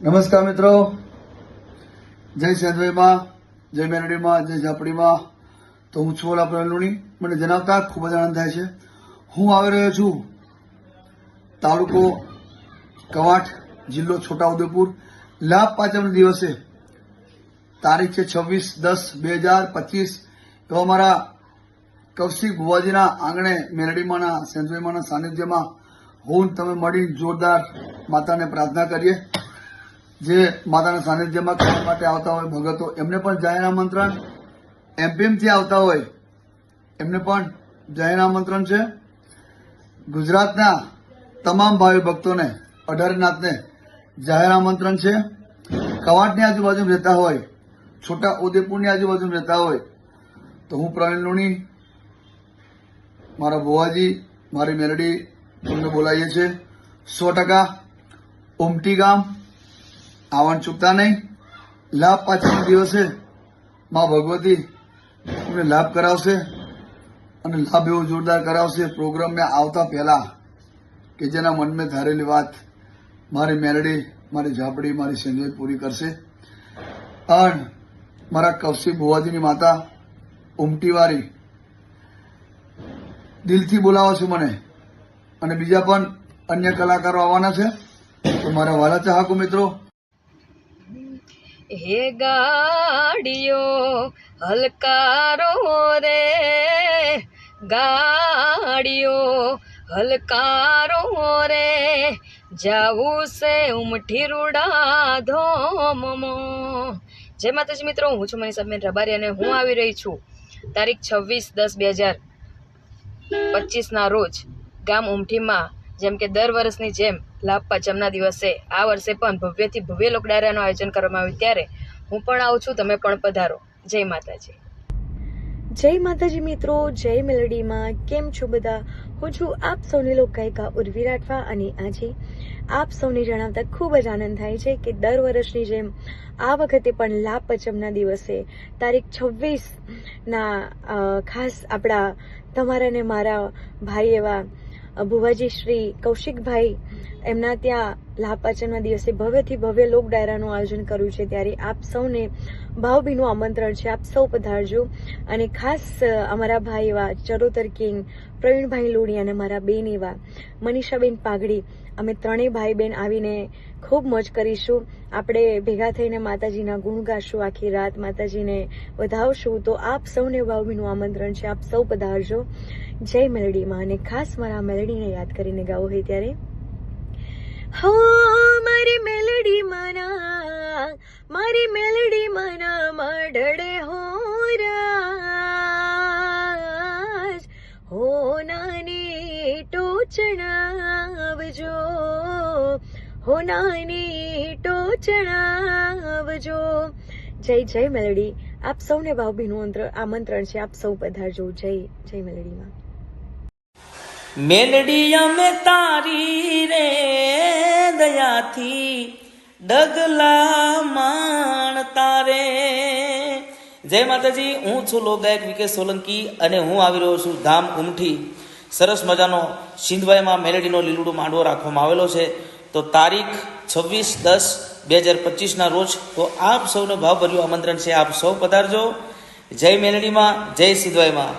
નમસ્કાર મિત્રો, જય સેન્દ્રયમાં, જય મેરડીમાં, જય ઝાપડીમાં. તો હું છું ઓલા પ્રલુણી. મને જણાવતા ખૂબ જ આનંદ થાય છે. હું આવી રહ્યો છું તાલુકો કવાંટ, જિલ્લો છોટાઉદેપુર. લાભ પાંચમના દિવસે તારીખ છે 26/10/2025. એવા મારા કૌશિક ભુવાજીના આંગણે મેરડીમાંના સેન્દ્રયમાંના સાનિધ્યમાં હું તમે મળી જોરદાર માતાને પ્રાર્થના કરીએ. જે માતાના સાનિધ્યમાં કરવા માટે આવતા હોય ભગતો, એમને પણ જાહેર આમંત્રણ. એમપીએમથી આવતા હોય એમને પણ જાહેર આમંત્રણ છે. ગુજરાતના તમામ ભાવિ ભક્તોને, 18 નાથને જાહેર આમંત્રણ છે. કવાંટની આજુબાજુ રહેતા હોય, છોટા ઉદેપુરની આજુબાજુ રહેતા હોય તો હું પ્રવીણ લુણી, મારા ભુવાજી, મારી મેરડી તમને બોલાવીએ છીએ. 100% ઉમટી ગામ આવવાનું ચૂકતા નહીં. લાભ પાંચમના દિવસે મા ભગવતી તમને લાભ કરાવશે અને લાભ એવો જોરદાર કરાવશે. પ્રોગ્રામમાં આવતા પહેલા કે જેના મનમાં ધારેલી વાત મારી મેરડી, મારી ઝાપડી, મારી સેન્દ્રય પૂરી કરશે. અને મારા કૌશિક ભુવાજીની માતા ઉમટીવાળી દિલથી બોલાવો છે મને, અને બીજા પણ અન્ય કલાકારો આવવાના છે. તો મારા વાલા ચાહકો મિત્રો, હે ગાડીઓ હલકારો રે, ગાડીઓ હલકારો રે, જાવું છે ઉમઠી રૂડા ધોમમો. જય માતાજી મિત્રો, હું છું મનીષાબેન રબારી અને હું આવી રહી છું તારીખ 26/10/2025 રોજ ગામ ઉમઠીમાં. જેમ કે દર વર્ષની જેમ લાભ પાંચમના દિવસે આ વર્ષે પણ ભવ્યથી ભવ્ય લોકડાયરાનું આયોજન કરવામાં આવ્યું, ત્યારે હું પણ આવું છું, તમે પણ પધારો. જય માતાજી. જય માતાજી મિત્રો, જય મેલડીમાં. કેમ છો બધા? હું છું આપ સૌની લોકગાયિકા ઉર્વી રાઠવા અને આજે આપ સૌને જણાવતા ખૂબ જ આનંદ થાય છે કે દર વર્ષની જેમ આ વખતે પણ લાભ પાંચમના દિવસે તારીખ 26ના ખાસ આપણા તમારા ને મારા ભાઈ એવા ભુવાજી શ્રી કૌશિકભાઈ, એમના ત્યાં લાભ પાંચમના દિવસે ભવ્યથી ભવ્ય લોક ડાયરાનું આયોજન કર્યું છે. ત્યારે આપ સૌને ભાવભીનું આમંત્રણ છે, આપ સૌ પધારજો. અને ખાસ અમારા ભાઈ એવા ચરોતર કિંગ પ્રવીણભાઈ લોણી અને મારા બેન એવા મનીષાબેન પાઘડી, અમે ત્રણેય ભાઈ બહેન આવીને ખૂબ મોજ કરીશું. આપણે ભેગા થઈને માતાજીના ગુણ ગાશું, આખી રાત માતાજીને વધાવશું. તો આપ સૌને ભાવભીનું આમંત્રણ છે, આપ સૌ પધારજો. જય મેલડીમાં. અને ખાસ મારા મેલડીને યાદ કરીને ગાવું હોય ત્યારે, હો મારી મેલડી માના, મારી મેલડી માના મઢડે હો રાજ, હો નાની ટોચણાવજો, હો નાની ટોચણાવજો. જય જય મેલડી. આપ સૌને ભાવભીનું આમંત્રણ છે, આપ સૌ પધારજો. જય જય મેલડીમાં. મેલડી અમે તારી રે દયાથી ડગલા માણ તારે. જય માતાજી, હું છું લોકગાયક વિકે સોલંકી અને હું આવી રહ્યો છું ધામ ઉમઠી. સરસ મજાનો સિંધવાઈમાં મેલડીનો લીલુડો માંડવો રાખવામાં આવેલો છે. તો તારીખ 26/10/2025 રોજ તો આપ સૌને ભાવભર્યું આમંત્રણ છે, આપ સૌ પધારજો. જય મેલડીમાં, જય સિંધવાઈમાં.